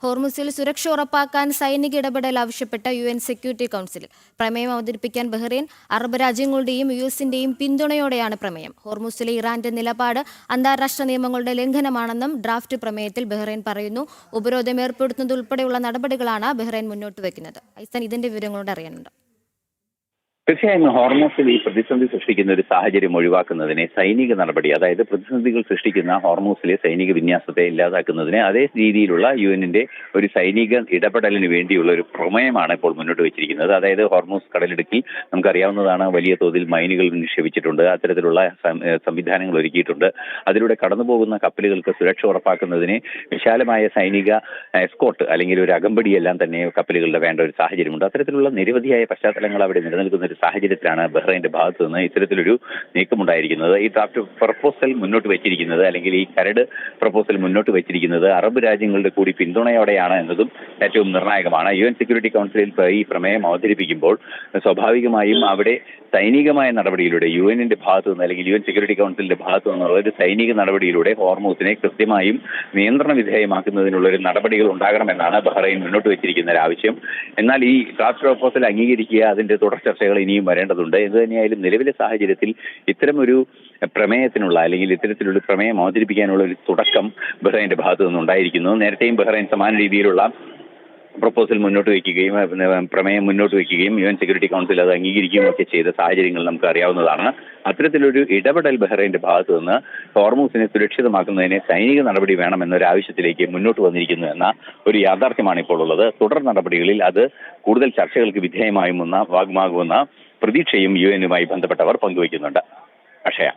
ഹോർമുസിൽ സുരക്ഷ ഉറപ്പാക്കാൻ സൈനിക ഇടപെടൽ ആവശ്യപ്പെട്ട UN സെക്യൂരിറ്റി കൗൺസിലിൽ പ്രമേയം അവതരിപ്പിക്കാൻ ബഹ്റൈൻ, അറബ് രാജ്യങ്ങളുടെയും US-ന്റെയും പിന്തുണയോടെയാണ് പ്രമേയം. ഹോർമുസിലെ ഇറാന്റെ നിലപാട് അന്താരാഷ്ട്ര നിയമങ്ങളുടെ ലംഘനമാണെന്നും ഡ്രാഫ്റ്റ് പ്രമേയത്തിൽ ബഹ്റൈൻ പറയുന്നു. ഉപരോധം ഏർപ്പെടുത്തുന്നതുൾപ്പെടെയുള്ള നടപടികളാണ് ബഹ്റൈൻ മുന്നോട്ട് വയ്ക്കുന്നത്. ഐസൻ, ഇതിന്റെ വിവരങ്ങളോട് അറിയാനുണ്ട്. തീർച്ചയായും ഹോർമോസിൽ ഈ പ്രതിസന്ധി സൃഷ്ടിക്കുന്ന ഒരു സാഹചര്യം ഒഴിവാക്കുന്നതിനെ സൈനിക നടപടി, അതായത് പ്രതിസന്ധികൾ സൃഷ്ടിക്കുന്ന ഹോർമോസിലെ സൈനിക വിന്യാസത്തെ ഇല്ലാതാക്കുന്നതിന് അതേ രീതിയിലുള്ള UN-ന്റെ ഒരു സൈനിക ഇടപെടലിന് വേണ്ടിയുള്ള ഒരു പ്രമേയമാണ് ഇപ്പോൾ മുന്നോട്ട് വെച്ചിരിക്കുന്നത്. അതായത് ഹോർമോസ് കടലിടുക്കിൽ നമുക്കറിയാവുന്നതാണ്, വലിയ തോതിൽ മൈനുകൾ നിക്ഷേപിച്ചിട്ടുണ്ട്, അത്തരത്തിലുള്ള സംവിധാനങ്ങൾ ഒരുക്കിയിട്ടുണ്ട്. അതിലൂടെ കടന്നുപോകുന്ന കപ്പലുകൾക്ക് സുരക്ഷ ഉറപ്പാക്കുന്നതിന് വിശാലമായ സൈനിക എസ്കോർട്ട് അല്ലെങ്കിൽ ഒരു അകമ്പടിയെല്ലാം തന്നെ കപ്പലുകളുടെ വേണ്ട ഒരു സാഹചര്യമുണ്ട്. അത്തരത്തിലുള്ള നിരവധിയായ പശ്ചാത്തലങ്ങൾ അവിടെ നിലനിൽക്കുന്ന ഒരു സാഹചര്യത്തിലാണ് ബഹ്റൈന്റെ ഭാഗത്തു നിന്ന് ഇത്തരത്തിലൊരു നീക്കമുണ്ടായിരിക്കുന്നത്. ഈ ഡ്രാഫ്റ്റ് പ്രപ്പോസൽ മുന്നോട്ട് വെച്ചിരിക്കുന്നത്, അല്ലെങ്കിൽ ഈ കരട് പ്രപ്പോസൽ മുന്നോട്ട് വെച്ചിരിക്കുന്നത് അറബ് രാജ്യങ്ങളുടെ കൂടി പിന്തുണയോടെയാണ് എന്നതും ഏറ്റവും നിർണായകമാണ്. UN സെക്യൂരിറ്റി കൗൺസിലിൽ ഈ പ്രമേയം അവതരിപ്പിക്കുമ്പോൾ സ്വാഭാവികമായും അവിടെ സൈനികമായ നടപടിയിലൂടെ UN-ന്റെ ഭാഗത്തു നിന്ന് അല്ലെങ്കിൽ UN സെക്യൂരിറ്റി കൗൺസിലിന്റെ ഭാഗത്തു നിന്നുള്ള ഒരു സൈനിക നടപടിയിലൂടെ ഹോർമൂസിനെ കൃത്യമായും നിയന്ത്രണ വിധേയമാക്കുന്നതിനുള്ള ഒരു നടപടികൾ ഉണ്ടാകണമെന്നാണ് ബഹ്റൈൻ മുന്നോട്ട് വെച്ചിരിക്കുന്ന ഒരു ആവശ്യം. എന്നാൽ ഈ ഡ്രാഫ്റ്റ് പ്രപ്പോസൽ അംഗീകരിക്കുക, അതിന്റെ തുടർ ചർച്ചകൾ ഇനിയും വരേണ്ടതുണ്ട്. എന്ത് തന്നെയായാലും നിലവിലെ സാഹചര്യത്തിൽ ഇത്തരമൊരു പ്രമേയത്തിനുള്ള അല്ലെങ്കിൽ ഇത്തരത്തിലുള്ള പ്രമേയം അവതരിപ്പിക്കാനുള്ള ഒരു തുടക്കം ബഹ്റൈന്റെ ഭാഗത്തു നിന്നുണ്ടായിരിക്കുന്നു. നേരത്തെയും ബഹ്റൈൻ സമാന രീതിയിലുള്ള പ്രപ്പോസൽ മുന്നോട്ട് വയ്ക്കുകയും പ്രമേയം മുന്നോട്ട് വയ്ക്കുകയും UN സെക്യൂരിറ്റി കൗൺസിൽ അത് അംഗീകരിക്കുകയും ഒക്കെ ചെയ്ത സാഹചര്യങ്ങൾ നമുക്ക് അറിയാവുന്നതാണ്. അത്തരത്തിലൊരു ഇടപെടൽ ബഹ്റൈന്റെ ഭാഗത്തു നിന്ന് ഹോർമൂസിനെ സുരക്ഷിതമാക്കുന്നതിന് സൈനിക നടപടി വേണമെന്നൊരു ആവശ്യത്തിലേക്ക് മുന്നോട്ട് വന്നിരിക്കുന്നു എന്ന ഒരു യാഥാർത്ഥ്യമാണ് ഇപ്പോൾ ഉള്ളത്. തുടർ നടപടികളിൽ അത് കൂടുതൽ ചർച്ചകൾക്ക് വിധേയമാകുമെന്ന പ്രതീക്ഷയും UN-നുമായി ബന്ധപ്പെട്ടവർ പങ്കുവയ്ക്കുന്നുണ്ട്. അക്ഷയ.